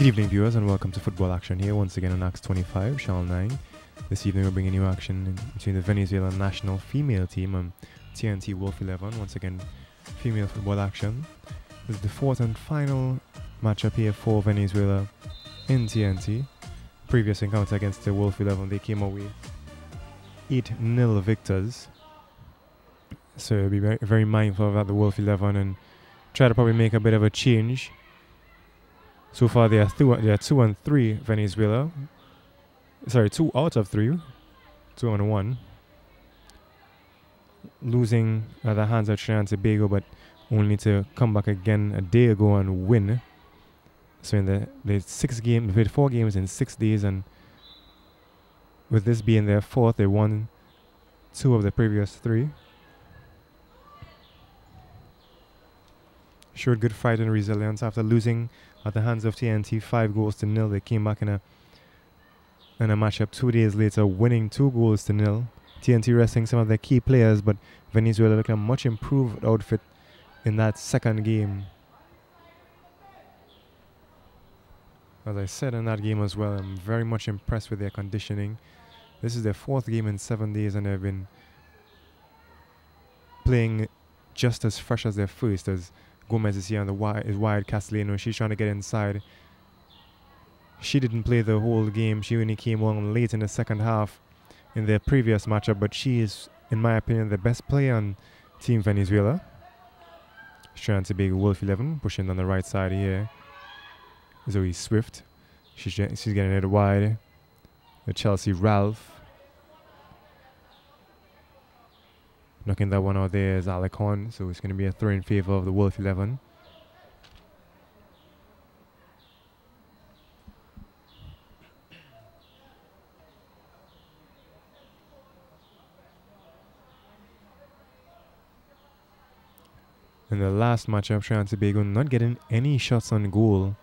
Good evening, viewers, and welcome to Football Action here once again on Axe 25, Channel 9. This evening we're bringing you action between the Venezuela national female team and TnT Wolf XI. Once again, female football action. This is the fourth and final matchup here for Venezuela in TnT. Previous encounter against the Wolf XI, they came away 8-0 victors. So be very, very mindful of that, the Wolf XI, and try to probably make a bit of a change. So far, they are 2-3 Venezuela. Sorry, 2 out of 3. 2-1. Losing at the hands of Trinidad and Tobago, but only to come back again a day ago and win. So in the 6 games, they played 4 games in 6 days, and with this being their fourth, they won 2 of the previous 3. Showed good fight and resilience after losing at the hands of TnT 5-0. They came back in a matchup 2 days later, winning 2-0. TnT resting some of their key players, but Venezuela looking a much improved outfit in that second game. As I said in that game as well, I'm very much impressed with their conditioning. This is their 4th game in 7 days, and they've been playing just as fresh as their first. As Gomez is here on the wide Castellano. She's trying to get inside. She didn't play the whole game. She only came on late in the second half in their previous matchup, but she is, in my opinion, the best player on Team Venezuela. She's trying to be Wolf XI, pushing on the right side here. Zoe Swift. She's getting it wide. The Chelsea Ralph. Knocking that one out there is Alicon, so it's going to be a throw in favor of the Wolf XI. In the last matchup, Trinidad and Tobago not getting any shots on goal.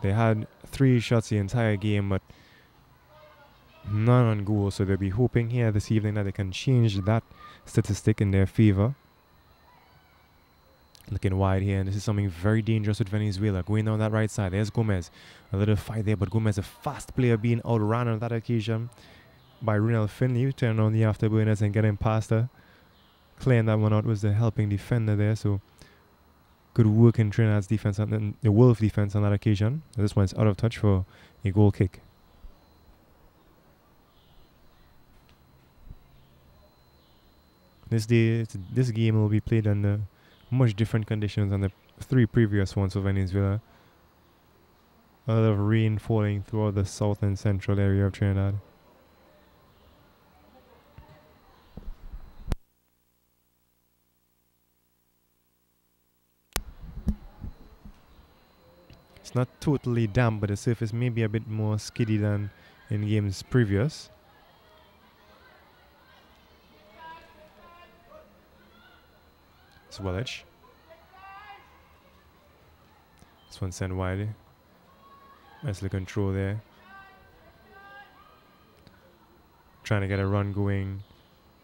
They had 3 shots the entire game, but none on goal, so they'll be hoping here this evening that they can change that statistic in their favor. Looking wide here, and this is something very dangerous with Venezuela. Going down that right side, there's Gomez. A little fight there, but Gomez, a fast player, being outrun on that occasion by Runel Finley, turning on the afterburners and getting past her. Clearing that one out was the helping defender there, so good work in Trinidad's defense and the Wolf defense on that occasion. This one's out of touch for a goal kick. This game will be played under much different conditions than the 3 previous ones for Venezuela. A lot of rain falling throughout the south and central area of Trinidad. It's not totally damp, but the surface may be a bit more skiddy than in games previous. Wellich. This one sent wide. Nice little control there. Trying to get a run going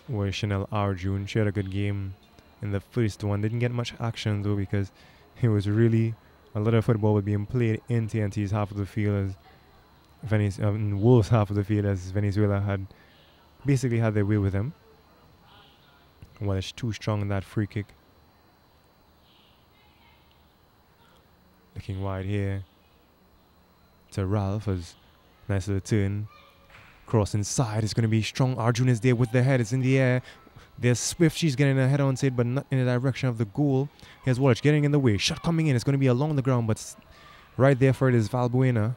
with Chanel Arjun. She had a good game in the first one. Didn't get much action though, because it was really a lot of football was being played in TNT's half of the field, as Wolves' half of the field, as Venezuela had basically had their way with them. Wellich too strong in that free kick. Looking wide here to Ralph, as nice little turn. Cross inside, it's going to be strong. Arjun is there with the head, it's in the air. There's Swift, she's getting her head on it, but not in the direction of the goal. Here's Wallich getting in the way. Shot coming in, it's going to be along the ground, but right there for it is Valbuena.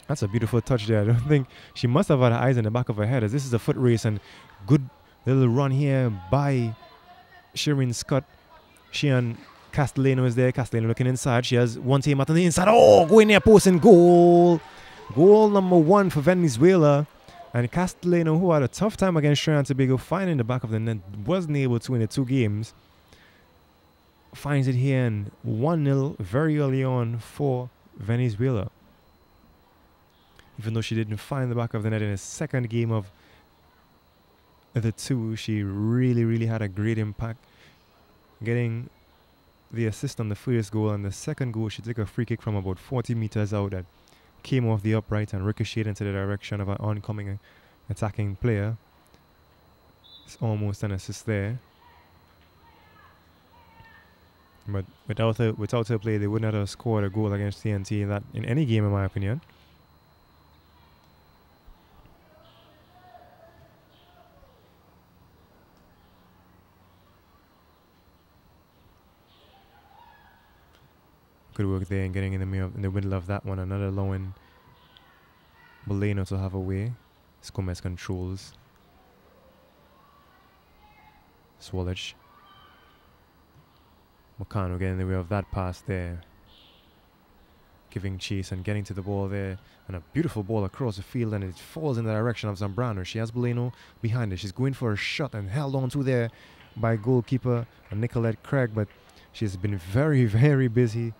That's a beautiful touch there. I don't think she must have had her eyes in the back of her head, as this is a foot race, and good little run here by Shireen Scott. She and Castellano is there. Castellano looking inside. She has one team out on the inside. Oh, going there, post and goal. Goal number 1 for Venezuela. And Castellano, who had a tough time against Trinidad and Tobago, finding the back of the net, wasn't able to in the 2 games. Finds it here, and 1-0 very early on for Venezuela. Even though she didn't find the back of the net in the second game of the 2, she really had a great impact, getting the assist on the first goal, and the second goal she took a free kick from about 40 meters out that came off the upright and ricocheted into the direction of an oncoming attacking player. It's almost an assist there. But without her play, they would not have scored a goal against TnT in any game, in my opinion. Good work there and getting in the middle of that one, and not allowing Boleno to have a way. Gomez controls. Swalledge. Mokano getting in the way of that pass there. Giving chase and getting to the ball there. And a beautiful ball across the field, and it falls in the direction of Zambrano. She has Boleno behind her. She's going for a shot and held on to there by goalkeeper Nicolette Craig, but she's been very, very busy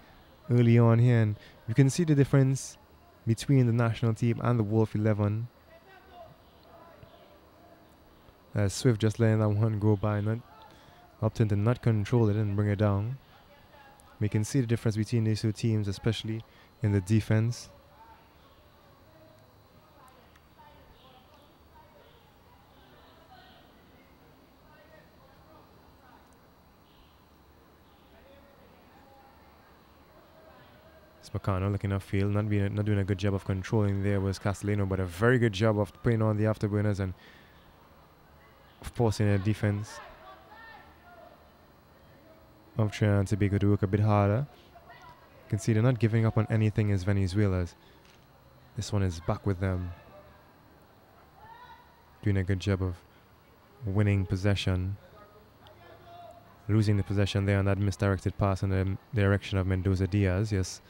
early on here, and you can see the difference between the national team and the Wolf 11. As Swift just letting that one go by, not Upton to not control it and bring it down. We can see the difference between these two teams, especially in the defense. Spacano looking upfield, not doing a good job of controlling there was Castellano, but a very good job of putting on the afterburners and forcing their defense of Trinidad and Tobago to work a bit harder. You can see they're not giving up on anything as Venezuela's. This one is back with them, doing a good job of winning possession, losing the possession there on that misdirected pass in the direction of Mendoza Diaz. Yes,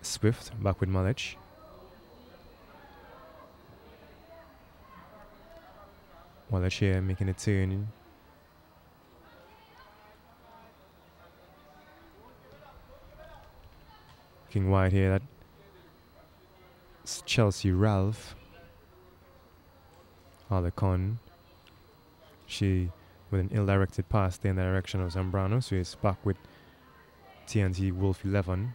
Swift back with Malich. Malich here making a turn. Looking wide here, that's Chelsea Ralph. Alarcon. She with an ill-directed pass there in the direction of Zambrano, so he's back with TnT Wolf 11.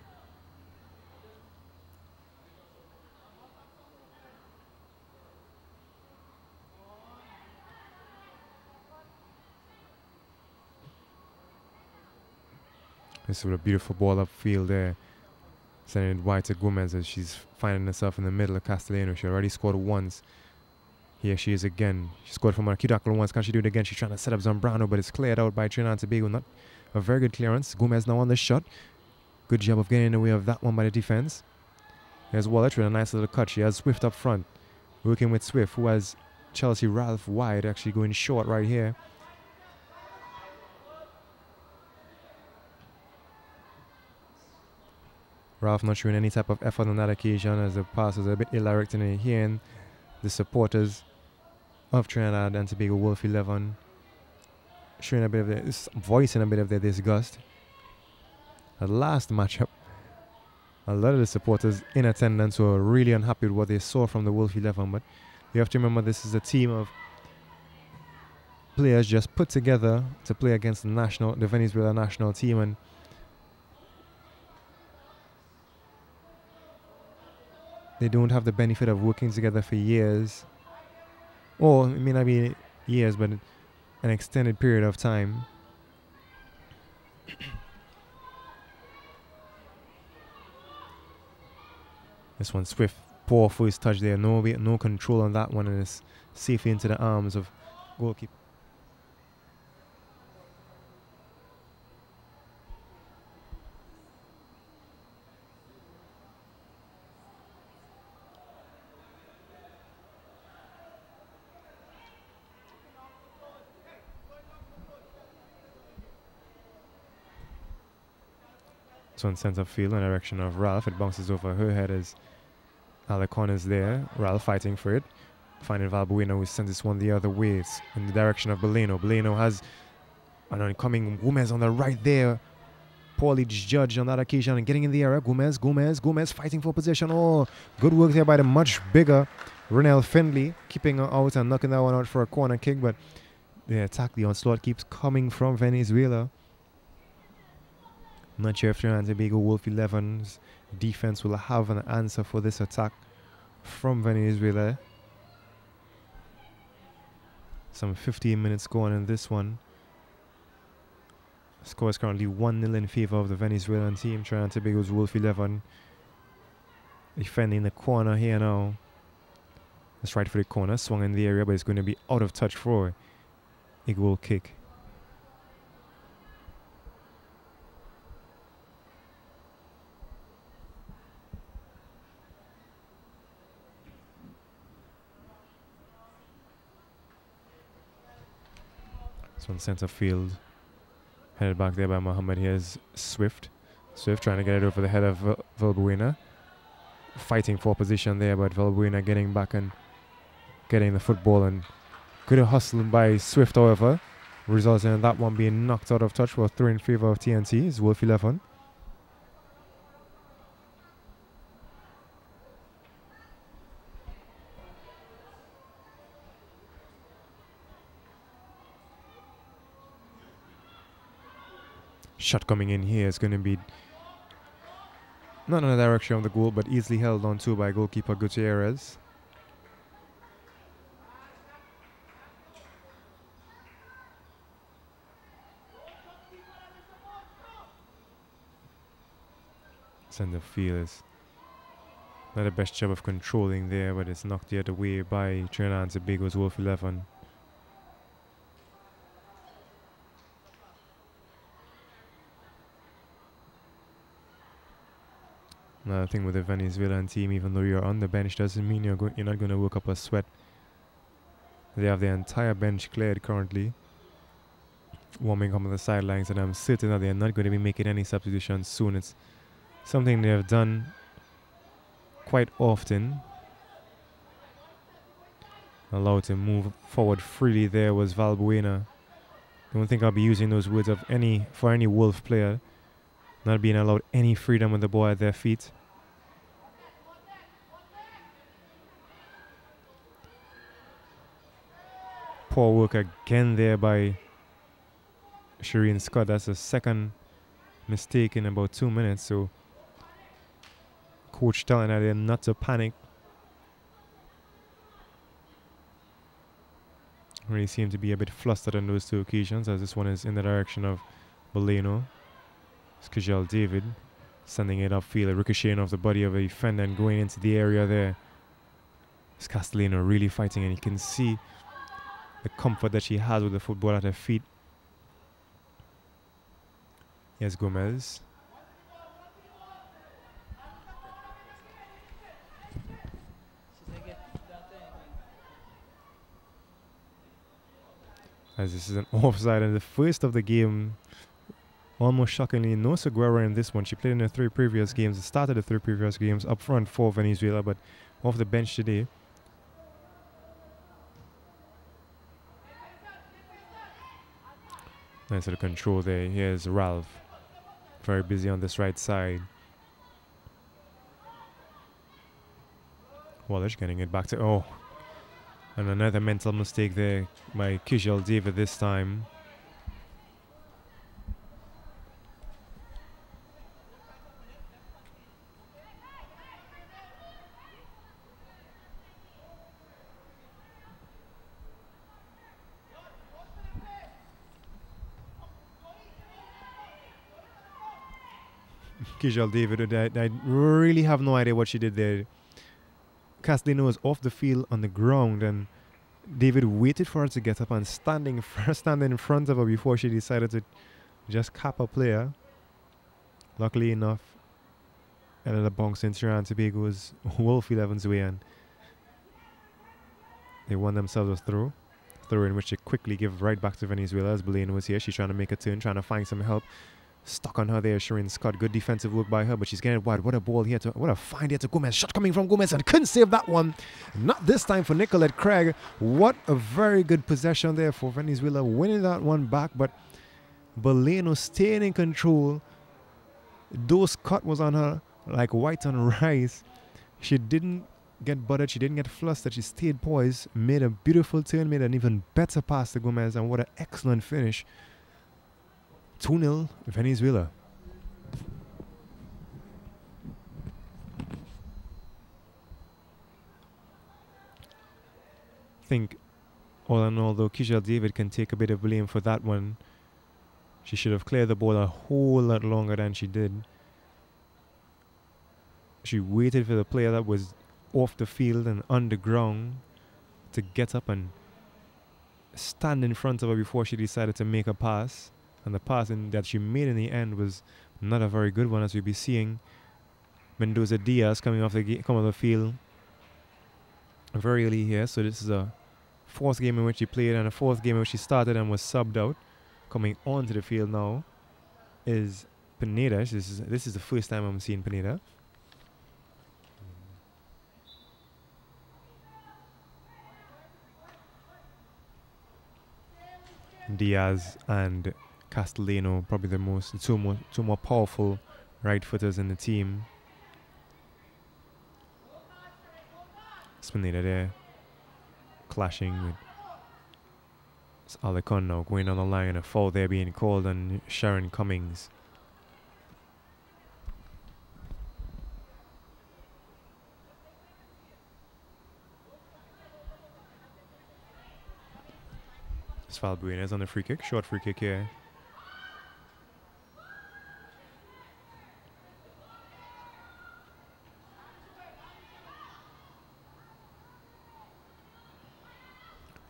This is a beautiful ball upfield there, sending it wide to Gomez as she's finding herself in the middle of Castellano. She already scored once. Here she is again. She scored from Marquidaklo once. Can she do it again? She's trying to set up Zambrano, but it's cleared out by Trinidad and Tobago. Not a very good clearance. Gomez now on the shot. Good job of getting in the way of that one by the defense. There's Wallet with a nice little cut. She has Swift up front, working with Swift, who has Chelsea Ralph wide, actually going short right here. Ralph not showing any type of effort on that occasion as the pass is a bit ill-directed, and hearing the supporters of Trinidad and Tobago Wolf 11 showing a bit of their, voicing a bit of their disgust. The last matchup, a lot of the supporters in attendance were really unhappy with what they saw from the Wolf 11, but you have to remember this is a team of players just put together to play against the Venezuela national team, and they don't have the benefit of working together for years, or it may not be years, but an extended period of time. This one, Swift, poor first touch there, no control on that one, and it's safely into the arms of goalkeeper. This one centre field in the direction of Ralph. It bounces over her head as Alarcon is there. Ralph fighting for it. Finding Valbuena, who sends this one the other way. It's in the direction of Boleno. Boleno has an oncoming Gomez on the right there. Poorly judged on that occasion and getting in the area. Gomez fighting for position. Oh, good work there by the much bigger Renelle Findlay, keeping her out and knocking that one out for a corner kick. But the attack, the onslaught keeps coming from Venezuela. I'm not sure if Trinidad and Tobago Wolf XI's defense will have an answer for this attack from Venezuela. Some 15 minutes gone in this one. Score is currently 1-0 in favor of the Venezuelan team. Trinidad and Tobago's Wolf XI defending the corner here now. That's right for the corner, swung in the area, but it's going to be out of touch for a goal kick. This one centre field. Headed back there by Mohammed. Here's Swift. Swift trying to get it over the head of Valbuena. Fighting for position there, but Valbuena getting back and getting the football, and good hustle by Swift, however, results in that one being knocked out of touch for 3 in favor of TnT. It's Wolf 11. Shot coming in here is going to be not in the direction of the goal, but easily held on to by goalkeeper Gutierrez. Center field is not the best job of controlling there, but it's knocked the other way by Trinidad and Tobago's Wolf 11. Another thing with the Venezuelan team, even though you're on the bench, doesn't mean you're not going to work up a sweat. They have the entire bench cleared currently, warming up on the sidelines, and I'm certain that they're not going to be making any substitutions soon. It's something they have done quite often. Allowed to move forward freely there was Valbuena. I don't think I'll be using those words for any Wolf player. Not being allowed any freedom with the ball at their feet. Poor work again there by Shireen Scott. That's a second mistake in about 2 minutes. So coach telling her not to panic. Really seem to be a bit flustered on those 2 occasions, as this one is in the direction of Boleno. It's Kajal David sending it upfield, ricocheting off the body of a defender and going into the area there. It's Castellano really fighting, and you can see the comfort that she has with the football at her feet. Here's Gomez. As this is an offside and the first of the game. Almost shockingly, no Seguera in this one. She played in the 3 previous games, started the 3 previous games up front for Venezuela, but off the bench today. Nice little control there. Here's Ralph. Very busy on this right side. Wallace getting it back to... Oh. And another mental mistake there by Kishal David this time. Kishal David, I really have no idea what she did there. Castellano was off the field on the ground, and David waited for her to get up and standing in front of her before she decided to just cap a player. Luckily enough, ended up bouncing Trinidad and Tobago's Wolf 11's way, and they won themselves a throw in which they quickly give right back to Venezuela as Boleno was here. She's trying to make a turn, trying to find some help. Stuck on her there, Shireen Scott. Good defensive work by her, but she's getting it wide. What a ball here what a find here to Gomez. Shot coming from Gomez, and couldn't save that one. Not this time for Nicolette Craig. What a very good possession there for Venezuela, winning that one back, but Boleno staying in control. Dose cut was on her like white on rice. She didn't get buttered, she didn't get flustered, she stayed poised, made a beautiful turn, made an even better pass to Gomez, and what an excellent finish. 2-0 Venezuela. think, all in all, though, Kishal David can take a bit of blame for that one. She should have cleared the ball a whole lot longer than she did. She waited for the player that was off the field and on the ground to get up and stand in front of her before she decided to make a pass. And the pass that she made in the end was not a very good one, as we'll be seeing. Mendoza Diaz coming off the field very early here. So this is a fourth game in which she played and a fourth game in which she started and was subbed out. Coming onto the field now is Pineda. This is the first time I'm seeing Pineda. Diaz and Castellano, probably the two more powerful right footers in the team. Pineda there clashing with Alicon now going on the line, and a foul there being called on Sharon Cummings. Valbuena on the free kick, short free kick here.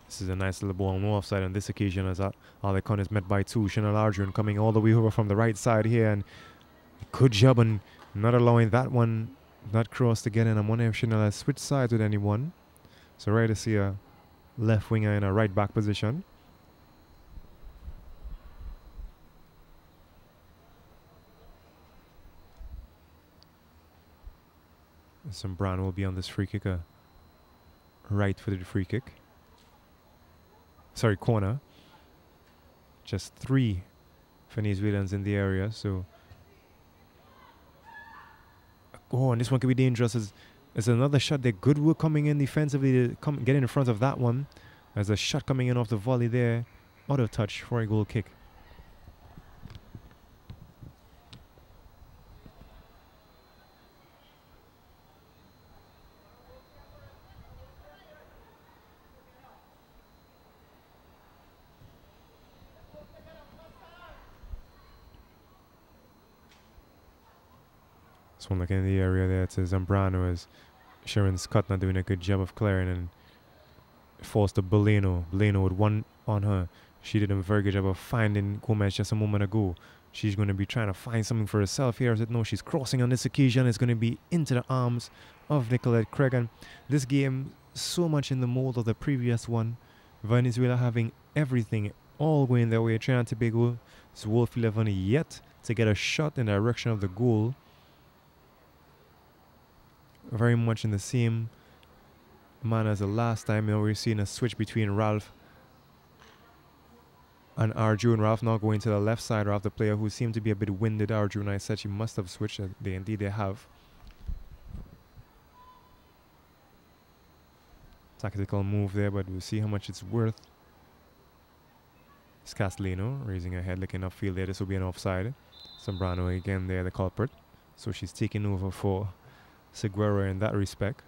This is a nice little ball, no offside on this occasion, as Alicon is met by two. Chanel Arjun coming all the way over from the right side here, and good job on not allowing that cross to get in. I'm wondering if Chanel has switched sides with anyone. So right to see a left winger in a right back position. Zambrano will be on this free kick, a right-footed free kick. Sorry, corner. Just 3 Venezuelans in the area, so. Oh, and this one could be dangerous. As another shot there. Good work coming in defensively to get in front of that one. There's a shot coming in off the volley there. Out of touch for a goal kick. This one looking in the area there to Zambrano, as Sharon Scott not doing a good job of clearing and forced to Boleno. Boleno with one on her. She did a very good job of finding Gomez just a moment ago. She's going to be trying to find something for herself here. No, she's crossing on this occasion. It's going to be into the arms of Nicolette Craig. And this game, so much in the mold of the previous one. Venezuela having everything all going their way. Trinidad and Tobago's Wolf 11 yet to get a shot in the direction of the goal. Very much in the same manner as the last time. You know, we're seeing a switch between Ralph and Arjun. Ralph now going to the left side. Ralph, the player who seemed to be a bit winded. Arjun, I said she must have switched. Indeed they have. Tactical move there, but we'll see how much it's worth. It's Castellano raising her head, looking upfield there. This will be an offside. Zambrano again there, the culprit. So she's taking over for Seguera in that respect.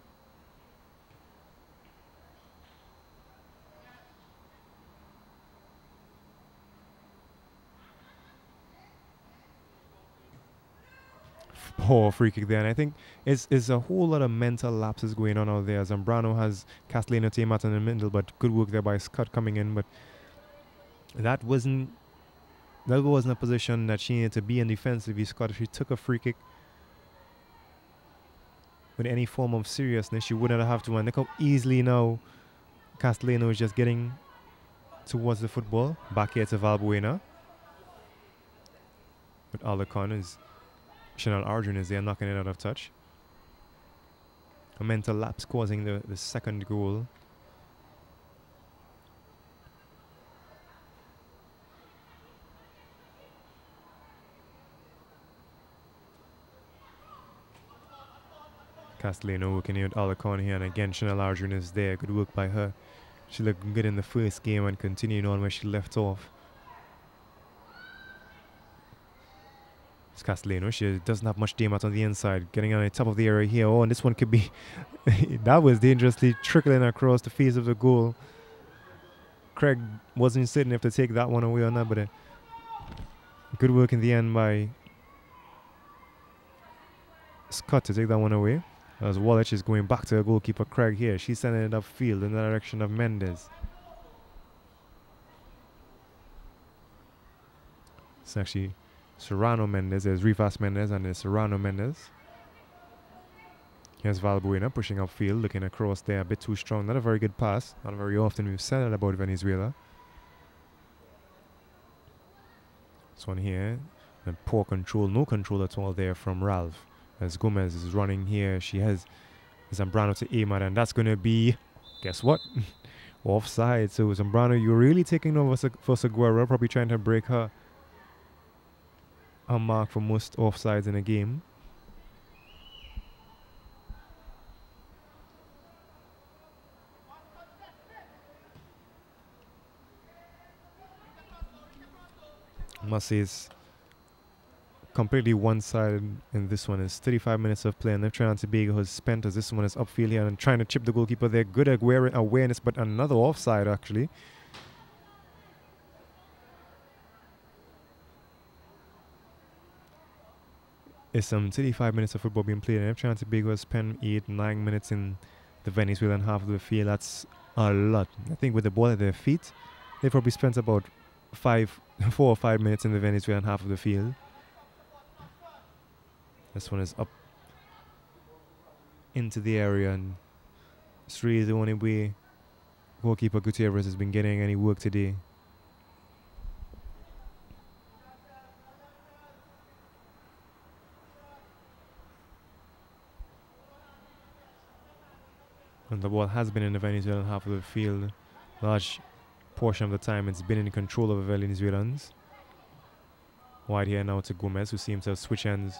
Poor free kick there, and I think it's a whole lot of mental lapses going on out there. Zambrano has Castellano team out in the middle, but good work there by Scott coming in. But that wasn't a position that she needed to be in defensively. Scott, if she took a free kick with any form of seriousness, she wouldn't have to. And look how easily now Castellano is just getting towards the football. Back here to Valbuena. But Alicon is Chanel Arjun is there, knocking it out of touch. A mental lapse causing the second goal. Castellano working here with Alicon here, and again Chanel Arjun is there. Good work by her. She looked good in the first game and continuing on where she left off. Castellano. She doesn't have much game out on the inside. Getting on the top of the area here. Oh, and this one could be... that was dangerously trickling across the face of the goal. Craig wasn't certain if to take that one away or not, but good work in the end by Scott to take that one away. As Wallach is going back to her goalkeeper Craig here. She's sending it upfield in the direction of Mendes. It's actually Serrano Mendes. There's Rivas Mendes and there's Serrano Mendes. Here's Valbuena pushing upfield, looking across there, a bit too strong. Not a very good pass. Not very often we've said that about Venezuela. This one here. And poor control, no control at all there from Ralph. As Gomez is running here, she has Zambrano to aim at, and that's going to be, guess what? Offside. So Zambrano, you're really taking over for Seguera, probably trying to break her mark for most offsides in a game. I must say it's completely one-sided in this one. It's 35 minutes of play, and if Trinidad and Tobago has spent as this one is upfield here and trying to chip the goalkeeper there. Good awareness, but another offside actually. It's 35 minutes of football being played, and if Trinidad and Tobago has spent 8-9 minutes in the Venezuelan half of the field, that's a lot. I think with the ball at their feet, they probably spent about 4 or 5 minutes in the Venezuelan half of the field. This one is up into the area, and it's really the only way goalkeeper Gutierrez has been getting any work today. And the ball has been in the Venezuelan half of the field. Large portion of the time it's been in control of the Venezuelans. Wide here now to Gomez, who seems to have switched ends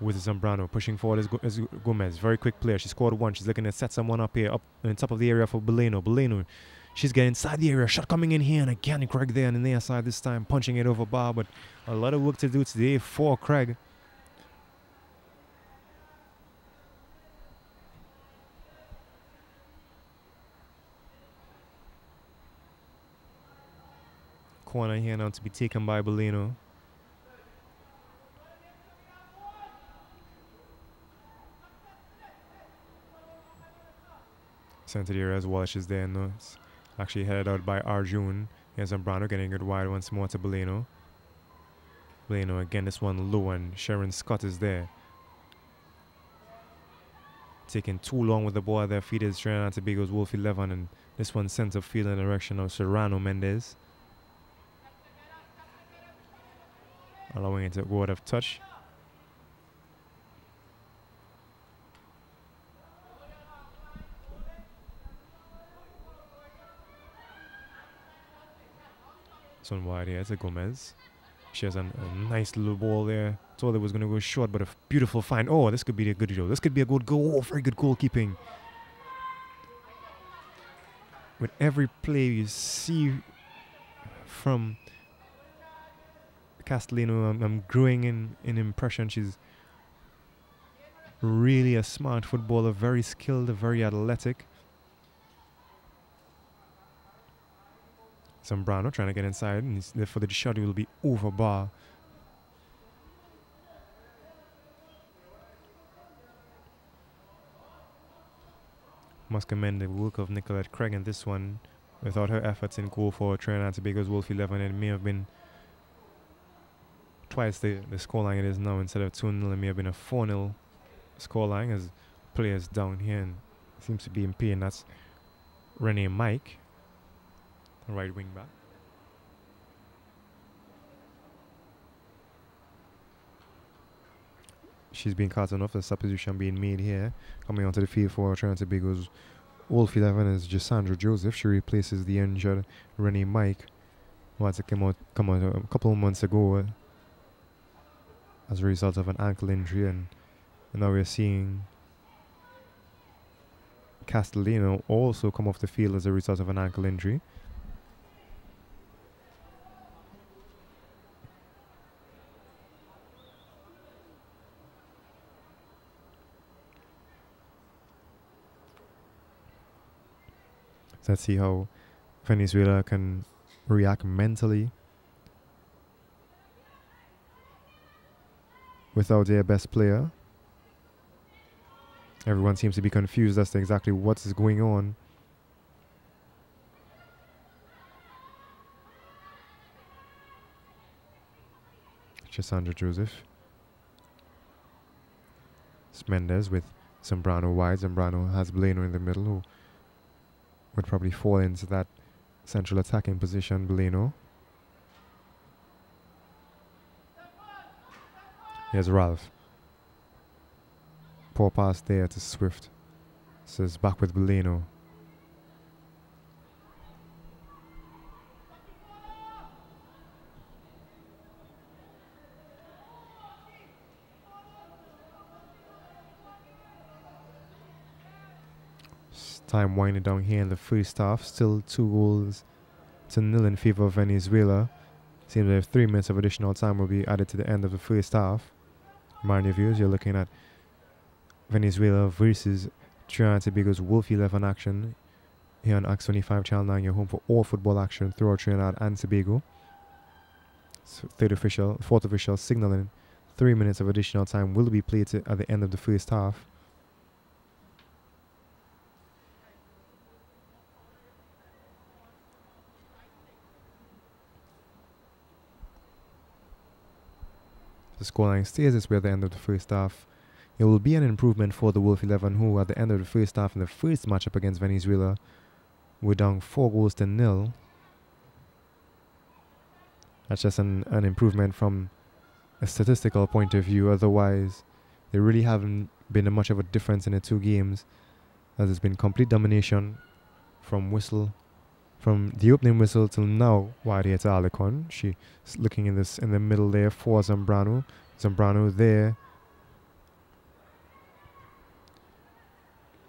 with Zambrano. Pushing forward is Gomez. Very quick player. She scored one. She's looking to set someone up here, up on top of the area for Boleno. Boleno, she's getting inside the area. Shot coming in here, and again Craig there on the near side this time, punching it over bar. But a lot of work to do today for Craig. Corner here now to be taken by Boleno. Center area as Walsh is there. No, it's actually headed out by Arjun. Here's Zambrano getting it wide once more to Boleno. Boleno again, this one low, and Sharon Scott is there. Taking too long with the ball at their feet is Trinidad and Tobago's Wolf 11, and this one sends a field in the direction of Serrano Mendes. Allowing it to go out of touch. This one wide here to Gomez. She has a nice little ball there. Thought it was going to go short, but a beautiful find. Oh, this could be a good goal. This could be a good goal. Oh, very good goalkeeping. With every play you see from Castellano, I'm growing in impression. She's really a smart footballer, very skilled, very athletic. Zambrano trying to get inside, and therefore the shot will be over bar. Must commend the work of Nicolette Craig in this one. Without her efforts in goal for Trinidad and Tobago's Wolf 11, it may have been twice the scoreline it is now. Instead of 2-0, it may have been a 4-0 scoreline, as players down here and seems to be in pain. That's Renee Mike, the right wing back. She's being caught off. The substitution being made here. Coming onto the field for Trinidad and Tobago's Wolf 11 is Gisandra Joseph. She replaces the injured Renee Mike, who had to come out a couple of months ago as a result of an ankle injury, and now we're seeing Castellano also come off the field as a result of an ankle injury. So let's see how Venezuela can react mentally without their best player. Everyone seems to be confused as to exactly what is going on. Chisandra Joseph. It's Mendes with Zambrano wide. Zambrano has Beleno in the middle, who would probably fall into that central attacking position. Beleno. Here's Ralph. Poor pass there to Swift. So it's back with Beleno. Time winding down here in the first half. Still 2-0 in favor of Venezuela. Seems like 3 minutes of additional time will be added to the end of the first half. Mind your viewers, you're looking at Venezuela versus Trinidad and Tobago's Wolf XI action here on Axe 25 Channel 9. You're home for all football action throughout Trinidad and Tobago. So fourth official signaling 3 minutes of additional time will be played at the end of the first half. The scoreline stays this way at the end of the first half. It will be an improvement for the Wolf XI, who at the end of the first half in the first matchup against Venezuela were down 4-0. That's just an improvement from a statistical point of view. Otherwise, there really haven't been much of a difference in the two games, as it's been complete domination from the opening whistle till now. Wide here to Alicon. She's looking in the middle there for Zambrano. Zambrano there.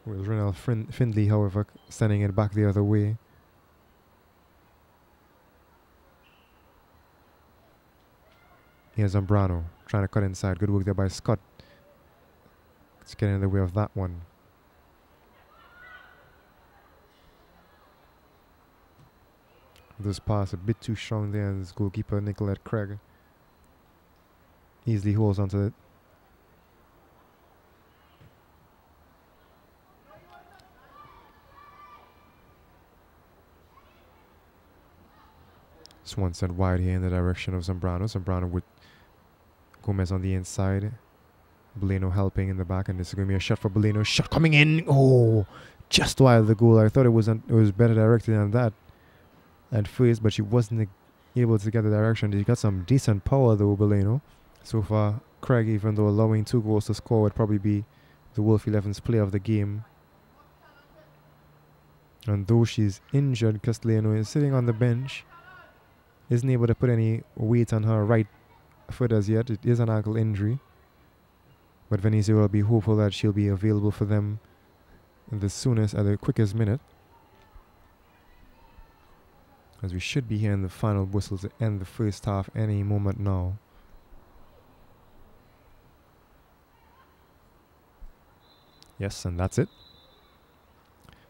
With Renal Findlay, however, sending it back the other way. Here's Zambrano trying to cut inside. Good work there by Scott. Let's get in the way of that one. This pass a bit too strong there, and his goalkeeper Nicolette Craig easily holds onto it. This one sent wide here in the direction of Zambrano. Zambrano with Gomez on the inside. Beleno helping in the back, and this is going to be a shot for Beleno. Shot coming in. Oh, just wide of the goal. I thought it was better directed than that at first, but she wasn't able to get the direction. She got some decent power though, Beleno. So far, Craig, even though allowing 2 goals to score, would probably be the Wolf XI's player of the game. And though she's injured, Castellano is sitting on the bench. Isn't able to put any weight on her right foot as yet. It is an ankle injury. But Venezuela will be hopeful that she'll be available for them at the quickest minute. As we should be hearing the final whistle to end the first half any moment now. Yes, and that's it.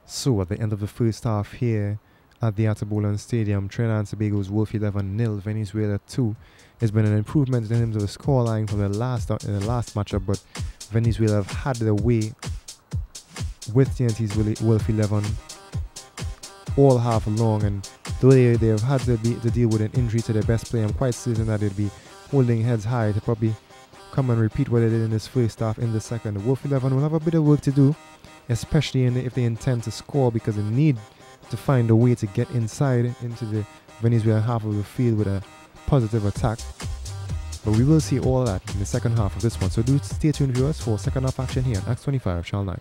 So at the end of the first half here at the Atabolan Stadium, Trinidad and Tobago's Wolf XI 0, Venezuela 2. It's been an improvement in terms of the scoreline from the last matchup, but Venezuela have had their way with TNT's Wolf XI all half long, and though they have had to deal with an injury to their best player, I'm quite certain that they'll be holding heads high to probably come and repeat what they did in this first half in the second. The Wolf XI will have a bit of work to do, especially if they intend to score, because they need to find a way to get inside into the Venezuelan half of the field with a positive attack. But we will see all that in the second half of this one. So do stay tuned, viewers, for second half action here on Axe 25 Channel 9.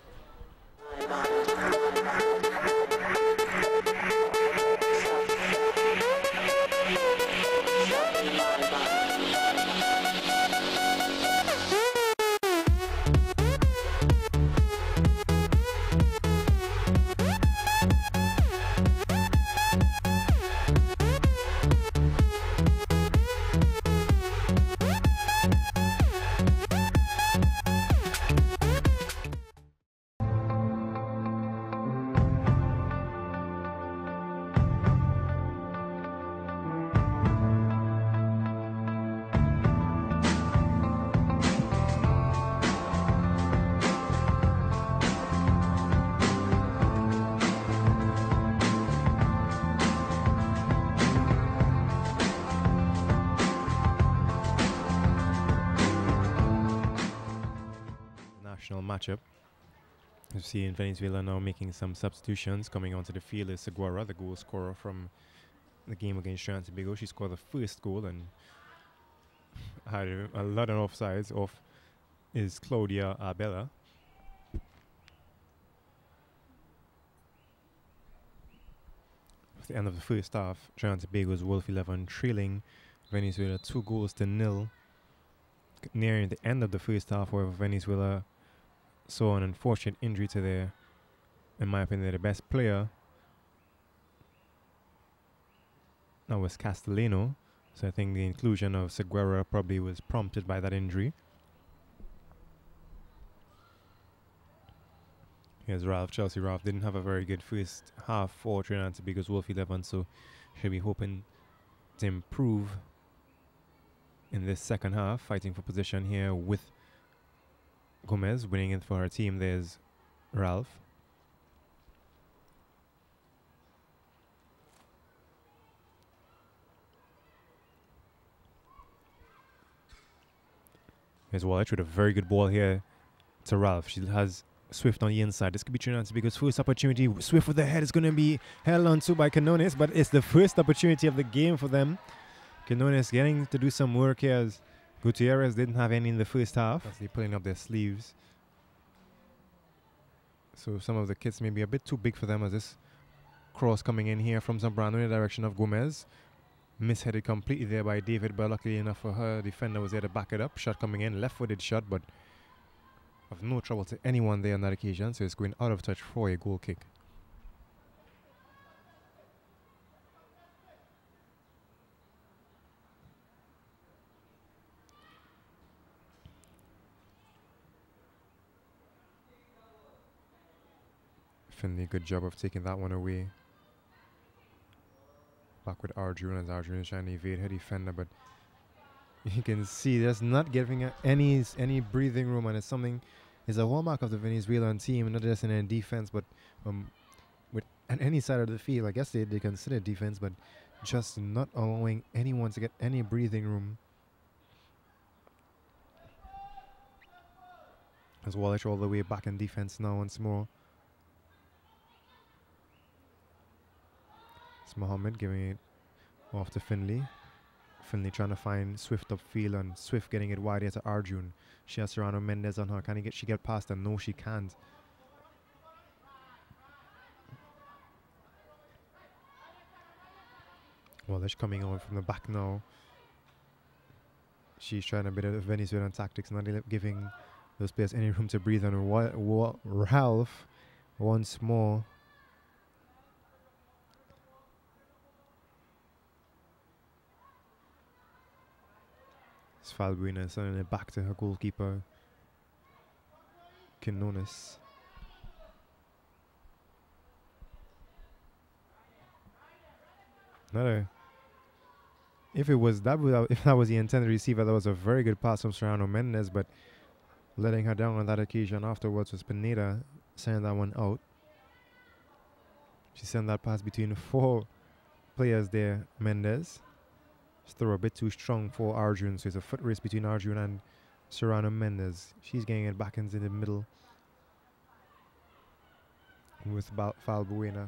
traditional matchup. We've seen Venezuela now making some substitutions. Coming onto the field is Seguera, the goal scorer from the game against Trinidad and Tobago. She scored the first goal and had a lot of offsides. Off is Claudia Abella. At the end of the first half, Trinidad and Tobago's Wolf XI trailing Venezuela 2-0. Nearing the end of the first half, however, Venezuela saw an unfortunate injury to their, in my opinion, their best player. That was Castellano. So I think the inclusion of Seguera probably was prompted by that injury. Here's Ralph. Chelsea Ralph didn't have a very good first half for Trinidad and Tobago's Wolf XI, so should be hoping to improve in this second half. Fighting for position here with Gomez winning it for her team. There's Ralph. Here's Wallet with a very good ball here to Ralph. She has Swift on the inside. This could be Trinidad and Tobago's first opportunity. Swift with the head is going to be held onto by Canones, but it's the first opportunity of the game for them. Canones getting to do some work here as Gutierrez didn't have any in the first half. As they're pulling up their sleeves. So some of the kits may be a bit too big for them as this cross coming in here from Zambrano in the direction of Gomez. Misheaded completely there by David, but luckily enough for her, defender was there to back it up. Shot coming in, left-footed shot, but of no trouble to anyone there on that occasion. So it's going out of touch for a goal kick. Finley, good job of taking that one away. Back with Arjun as Arjun is trying to evade her defender, but you can see there's not giving her any breathing room, and it's a hallmark of the Venezuelan team, not just in their defense, but with on any side of the field. I guess they consider defense, but just not allowing anyone to get any breathing room. As Wallish all the way back in defense now once more. It's Mohammed giving it off to Finley. Finley trying to find Swift upfield, and Swift getting it wide here to Arjun. She has Serrano Mendez on her. Can she get past her? No, she can't. Wallish coming on from the back now. She's trying a bit of Venezuelan tactics, not giving those players any room to breathe on. Ralph once more. It's Falbuena sending it back to her goalkeeper, Quinones. If that was the intended receiver, that was a very good pass from Serrano Mendez, but letting her down on that occasion afterwards was Pineda sending that one out. She sent that pass between 4 players there, Mendez. Just throw a bit too strong for Arjun, so it's a foot race between Arjun and Serrano Mendez. She's getting it back into the middle with Falbuena.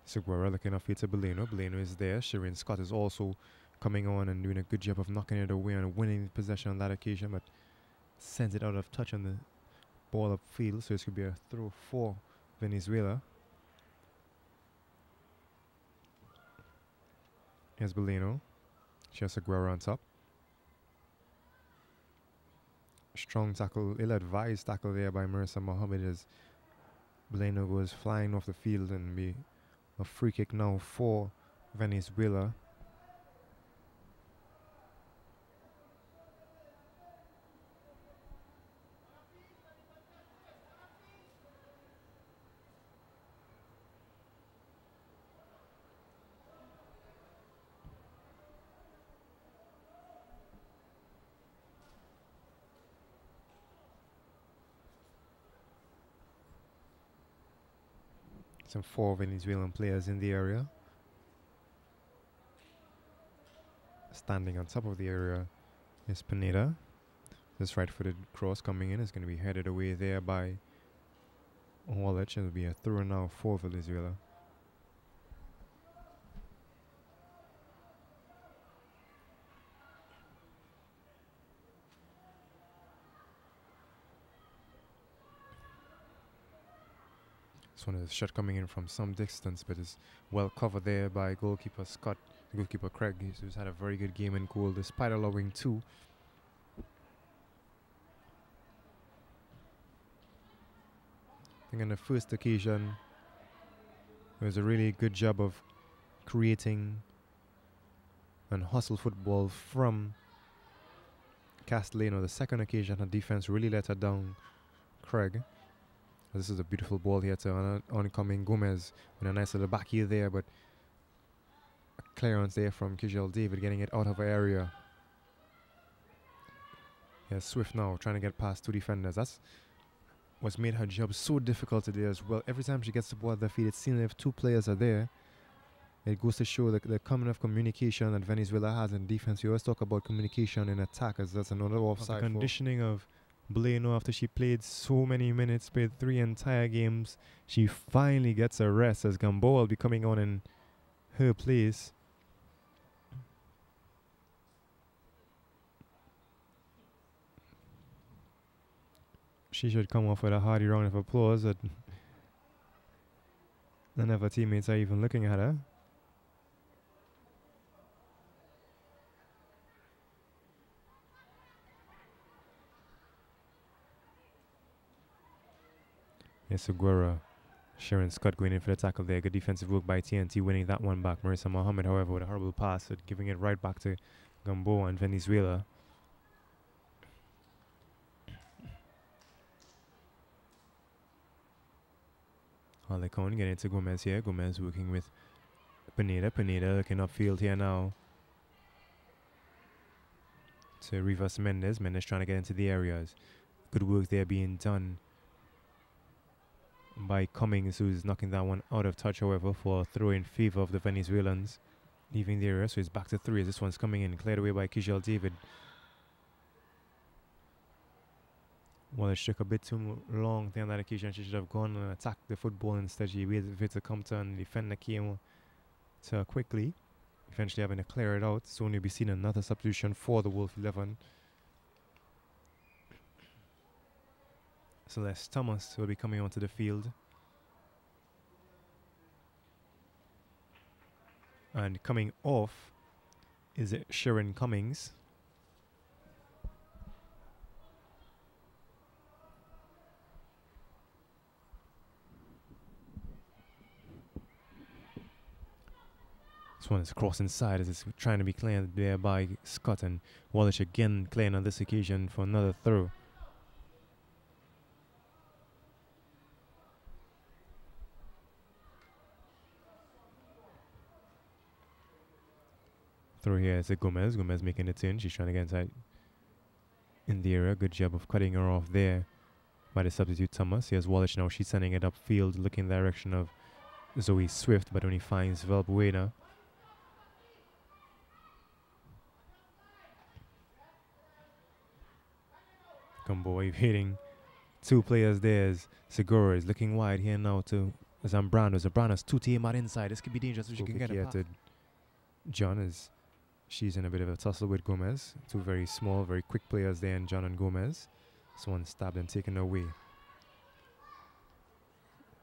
Seguera looking off here to Beleno. Beleno is there. Shireen Scott is also coming on and doing a good job of knocking it away and winning possession on that occasion, but sends it out of touch on the ball upfield, so it could be a throw for Venezuela. Here's Beleno. She has Seguera on top. Strong tackle, ill-advised tackle there by Marissa Mohammed as Beleno goes flying off the field, and be a free kick now for Venezuela. Some 4 Venezuelan players in the area. standing on top of the area is Pineda. This right-footed cross coming in is going to be headed away there by Wallich. It'll be a throw now for Venezuela. This one is a shot coming in from some distance, but is well covered there by goalkeeper Scott, goalkeeper Craig, who's had a very good game in goal despite allowing 2. I think on the first occasion, it was a really good job of creating and hustle football from Castellano. The second occasion, her defense really let her down, Craig. This is a beautiful ball here to oncoming Gomez with a nice little back heel there, but a clearance there from Kijel David getting it out of her area. Yeah, Swift now trying to get past 2 defenders. That's what's made her job so difficult today as well. Every time she gets the ball at the feet, it seems if 2 players are there, it goes to show the common of communication that Venezuela has in defense. We always talk about communication in attack as that's another offside. The conditioning of Bueno after she played so many minutes, played 3 entire games, she finally gets a rest as Gamboa will be coming on in her place. She should come off with a hearty round of applause, but none of her teammates are even looking at her. Yes, Aguero. Sharon Scott going in for the tackle there. Good defensive work by TnT, winning that one back. Marissa Mohammed, however, with a horrible pass, giving it right back to Gamboa and Venezuela. Alecon getting to Gomez here. Gomez working with Pineda. Pineda looking upfield here now to Rivas Mendes. Mendes trying to get into the areas. Good work there being done by Cummings, who's knocking that one out of touch, however, for a throw in favor of the Venezuelans, leaving the area. So it's back to 3 as this one's coming in, cleared away by Kijel David. Well, it took a bit too long there on that occasion. She should have gone and attacked the football instead. She waited for it to come to and the defender came to her quickly, eventually having to clear it out. Soon you'll be seeing another substitution for the Wolf 11. Celeste Thomas will be coming onto the field. And coming off is Sharon Cummings. This one is crossed inside as it's trying to be cleared there by Scott, and Wallich again clearing on this occasion for another throw. Throw here is Gomez. Gomez making the turn. She's trying to get inside in the area. Good job of cutting her off there by the substitute Thomas. Here's Wallich now. She's sending it upfield, looking in the direction of Zoe Swift, but only finds Valbuena. Gamboa evading 2 players there. Segura is looking wide here now to Zambrano. Zambrano's 2 team out inside. This could be dangerous if she can get it to John as she's in a bit of a tussle with Gomez. 2 very small, very quick players there in John and Gomez. This one stabbed and taken away.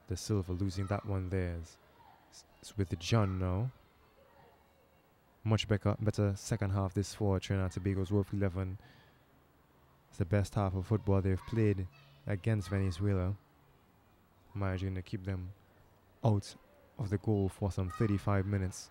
The Silva losing that one there. It's with the John now. Much better second half this for Trinidad and Tobago's Wolf 11. It's the best half of football they've played against Venezuela, managing to keep them out of the goal for some 35 minutes.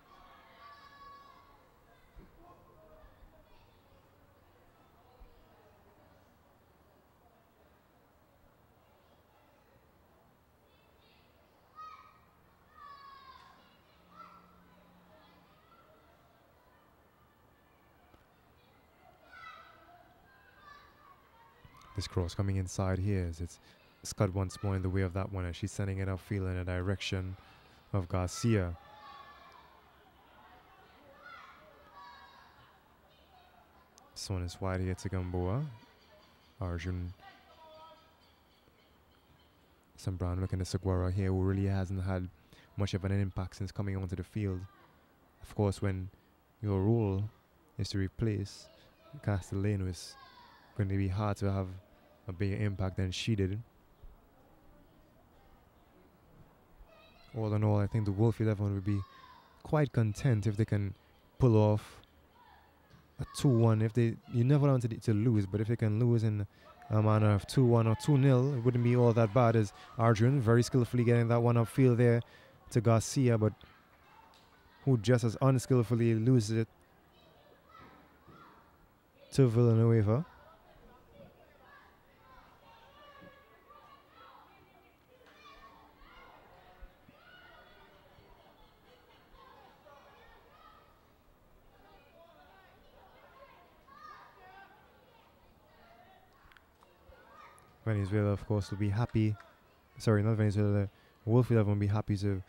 This cross coming inside here as it's Scott once more in the way of that one as she's sending it upfield in the direction of Garcia. This one is wide here to Gamboa. Arjun Sambrano looking at Seguara here, who really hasn't had much of an impact since coming onto the field. Of course, when your role is to replace Castellano, it's going to be hard to have a bigger impact than she did. All in all, I think the Wolf 11 would be quite content if they can pull off a 2-1. If they, you never want to lose, but if they can lose in a manner of 2-1 or 2-0, it wouldn't be all that bad. As Arjun very skillfully getting that one upfield there to Garcia, but who just as unskillfully loses it to Villanueva. Venezuela, of course, will be happy. Sorry, not Venezuela. The Wolf 11 will be happy to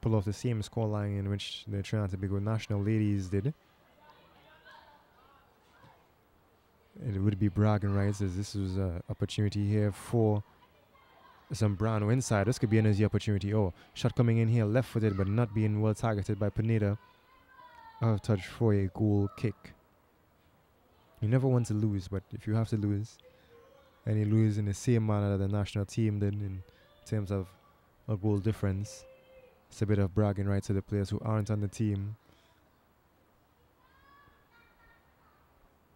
pull off the same scoreline in which the Trinidad and Tobago national ladies did. It would be bragging rights, as this was an opportunity here for Zambrano inside. This could be an easy opportunity. Oh, shot coming in here, left-footed, but not being well targeted by Pineda. Out of touch for a goal kick. You never want to lose, but if you have to lose, and you lose in the same manner that the national team did in terms of a goal difference, it's a bit of bragging rights to the players who aren't on the team.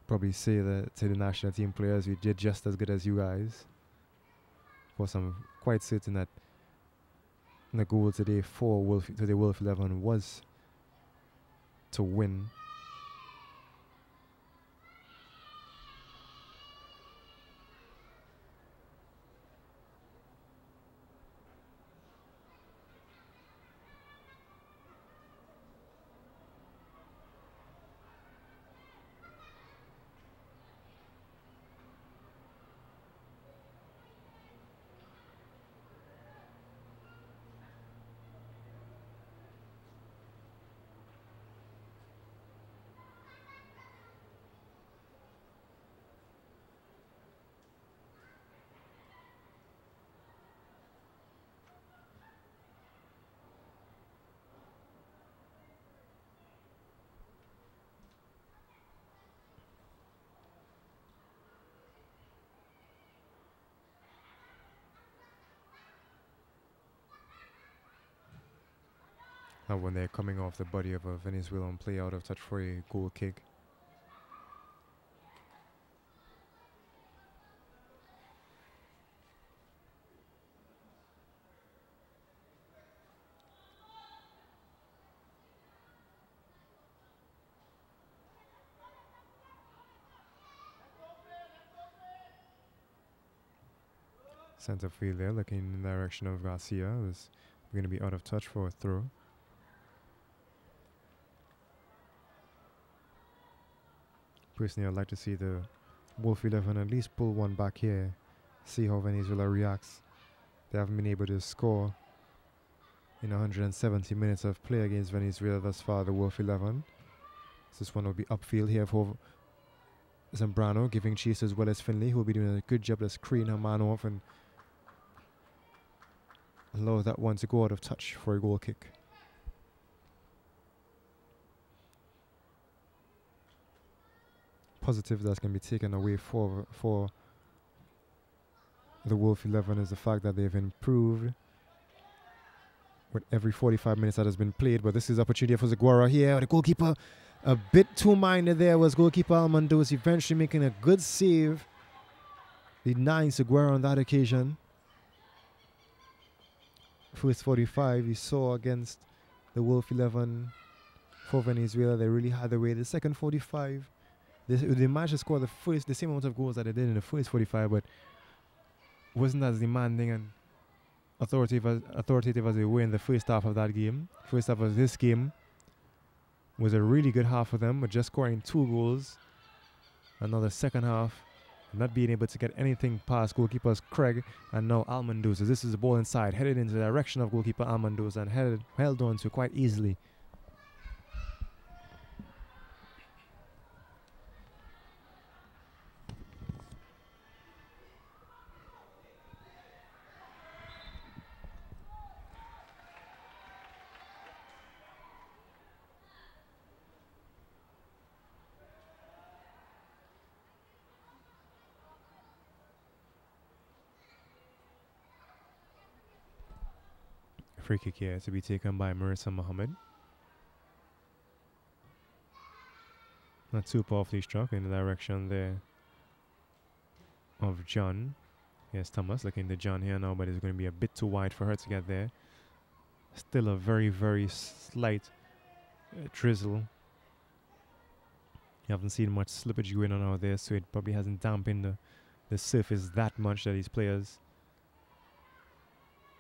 Probably say that to the national team players, we did just as good as you guys. Of course, I'm quite certain that the goal today for the Wolf 11 was to win. And when they're coming off the body of a Venezuelan player out of touch for a goal kick. Center field there, looking in the direction of Garcia. Was going to be out of touch for a throw. Personally, I'd like to see the Wolf 11 at least pull one back here, see how Venezuela reacts. They haven't been able to score in 170 minutes of play against Venezuela thus far, the Wolf 11. So this one will be upfield here for Zambrano, giving chase as well as Finley, who will be doing a good job to screen her man off and allow that one to go out of touch for a goal kick. Positive that's going to be taken away for the Wolf 11 is the fact that they've improved with every 45 minutes that has been played. But this is opportunity for Zaguara here. The goalkeeper a bit too minded there was goalkeeper Almandoz, eventually making a good save, denying Zaguara on that occasion. First 45 you saw against the Wolf 11 for Venezuela, they really had the way. The second 45, they managed to score the same amount of goals that they did in the first 45, but wasn't as demanding and authoritative as they were in the first half of that game. First half of this game was a really good half for them, but just scoring 2 goals. Another second half, not being able to get anything past goalkeepers Craig and now Almandoz. This is the ball inside, headed into the direction of goalkeeper Almandoz and held on to quite easily. Free kick here to be taken by Marissa Mohammed. Not too powerfully struck in the direction there of John. Yes, Thomas looking to John here now, but it's going to be a bit too wide for her to get there. Still a very, very slight drizzle. You haven't seen much slippage going on out there, so it probably hasn't dampened the surface that much that these players.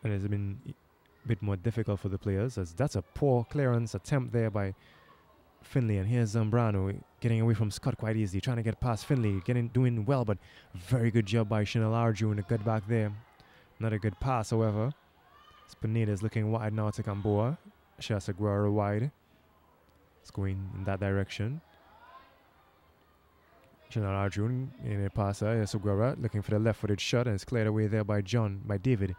And it's been a bit more difficult for the players, as that's a poor clearance attempt there by Finley. And here's Zambrano getting away from Scott quite easily, trying to get past Finley, doing well, but very good job by Chanel Arjun to get back there. Not a good pass, however. Spinetta is looking wide now to Gamboa. Shasagwara wide. It's going in that direction. Chanel Arjun in a passer. Yasugwara looking for the left-footed shot, and it's cleared away there by David.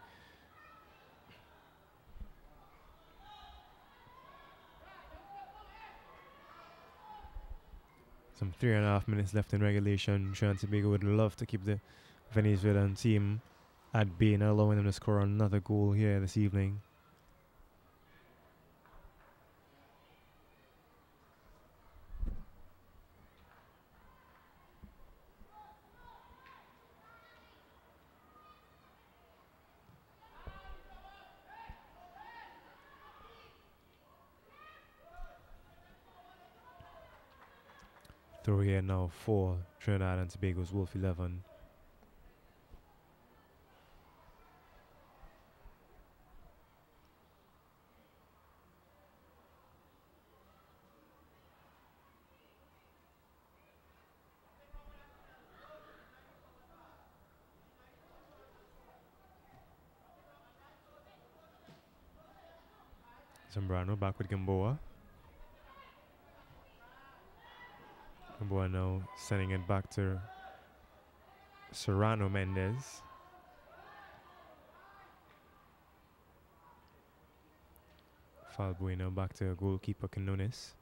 Some 3.5 minutes left in regulation. Trinidad and Tobago would love to keep the Venezuelan team at bay, not allowing them to score another goal here this evening. Throw here now for Trinidad and Tobago's Wolf 11. Zambrano back with Gamboa. Gamboa now sending it back to Serrano Mendez. Falbueno back to goalkeeper Quinones.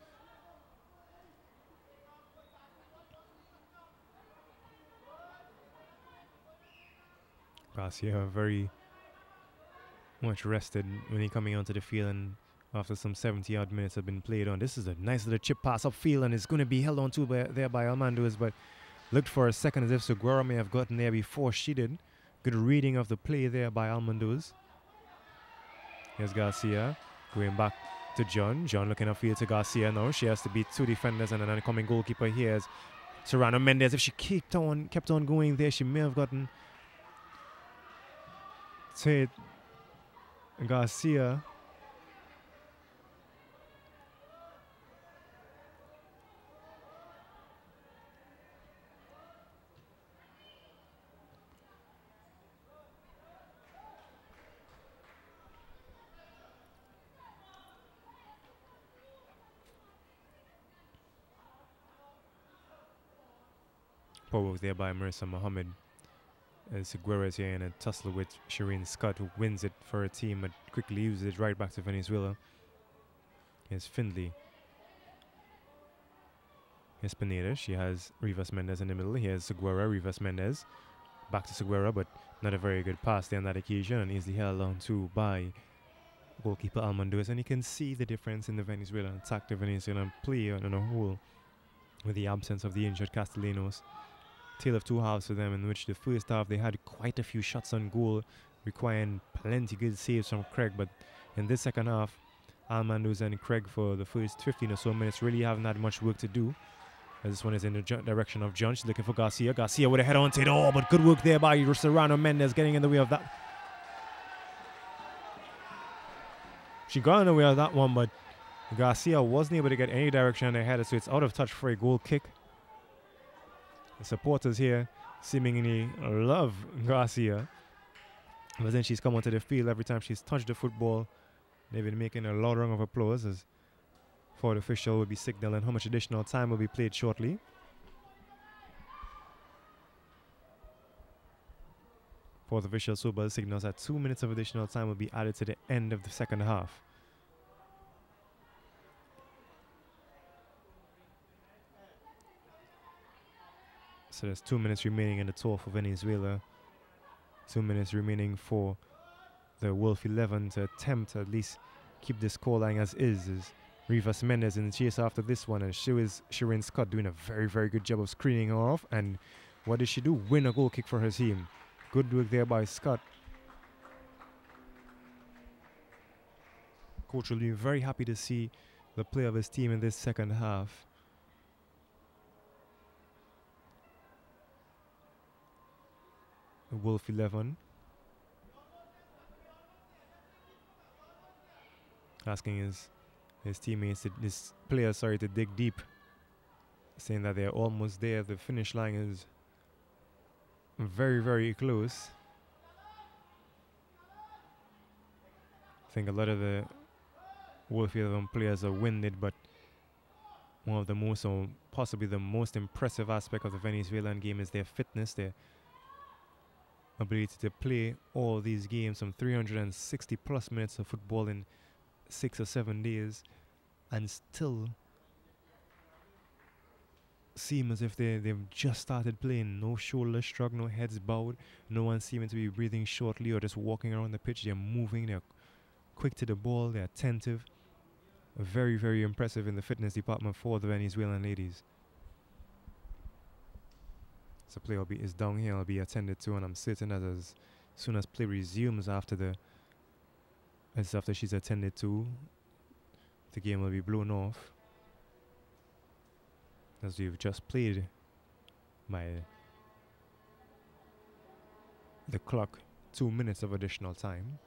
Garcia very much rested when he coming onto the field, and after some 70-odd minutes have been played on. This is a nice little chip pass upfield, and it's going to be held on to there by Almandoz, but looked for a second as if Seguera may have gotten there before she did. Good reading of the play there by Almandoz. Here's Garcia going back to John. John looking upfield to Garcia now. She has to beat two defenders and an incoming goalkeeper. Here's Serrano Mendez. If she kept on going there, she may have gotten to it. Garcia. Provoked there by Marissa Mohammed. As Seguera is here in a tussle with Shireen Scott, who wins it for her team but quickly leaves it right back to Venezuela. Here's Findley. Here's Pineda. She has Rivas Mendez in the middle. Here's Seguera, Rivas Mendez. Back to Seguera, but not a very good pass there on that occasion, and easily held on to by goalkeeper Almandoz. And you can see the difference in the Venezuelan attack, the Venezuelan play on a whole, with the absence of the injured Castellanos. Tale of two halves for them, in which the first half they had quite a few shots on goal, requiring plenty good saves from Craig, but in this second half, Almandoz and Craig for the first 15 or so minutes really haven't had much work to do. As this one is in the direction of John. She's looking for Garcia. Garcia with a head on to it. Oh, but good work there by Serrano Mendez getting in the way of that. She got in the way of that one, but Garcia wasn't able to get any direction on the header, so it's out of touch for a goal kick. The supporters here seemingly love Garcia, but then she's come onto the field every time she's touched the football. They've been making a loud round of applause as fourth official will be signaling how much additional time will be played shortly. Fourth official Sobel signals that 2 minutes of additional time will be added to the end of the second half. So there's 2 minutes remaining in the tour for Venezuela. 2 minutes remaining for the Wolf 11 to attempt to at least keep the scoreline as is Rivas Mendes in the chase after this one, and she is Shireen Scott doing a very, very good job of screening her off. And what did she do? Win a goal kick for her team. Good work there by Scott. Coach will be very happy to see the play of his team in this second half. The Wolf 11 asking his teammates, his players, to dig deep, saying that they're almost there. The finish line is very, very close. I think a lot of the Wolf 11 players are winded, but one of the most, or possibly the most impressive aspect of the Venezuelan game is their fitness, their ability to play all these games, some 360 plus minutes of football in 6 or 7 days, and still seem as if they've just started playing. No shoulders shrugged, no heads bowed, no one seeming to be breathing shortly or just walking around the pitch. They're moving, they're quick to the ball, they're attentive. Very, very impressive in the fitness department for the Venezuelan ladies. So play is down here, will be attended to, and I'm certain that as soon as play resumes after she's attended to, the game will be blown off, as we've just played by the clock 2 minutes of additional time.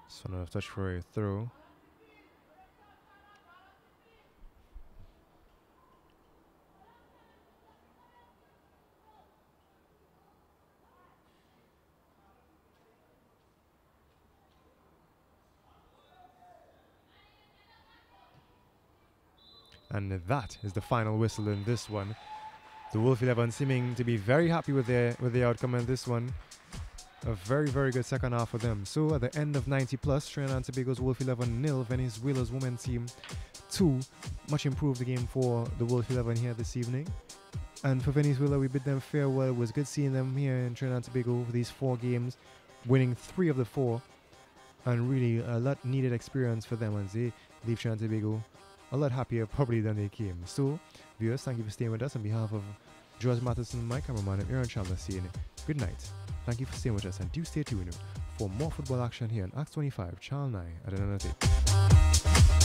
So another touch for a throw. And that is the final whistle in this one. The Wolf 11 seeming to be very happy with the outcome in this one. A very, very good second half for them. So at the end of 90 plus, Trinidad and Tobago's Wolf 11 0, Venezuela's women's team 2. Much improved the game for the Wolf 11 here this evening. And for Venezuela, we bid them farewell. It was good seeing them here in Trinidad and Tobago for these 4 games, winning 3 of the 4. And really a lot needed experience for them as they leave Trinidad and Tobago a lot happier probably than they came. So, viewers, thank you for staying with us. On behalf of George Matheson, my cameraman, and Aaron Chandler saying good night. Thank you for staying with us, and do stay tuned for more football action here on Acts 25, Channel 9 at another day.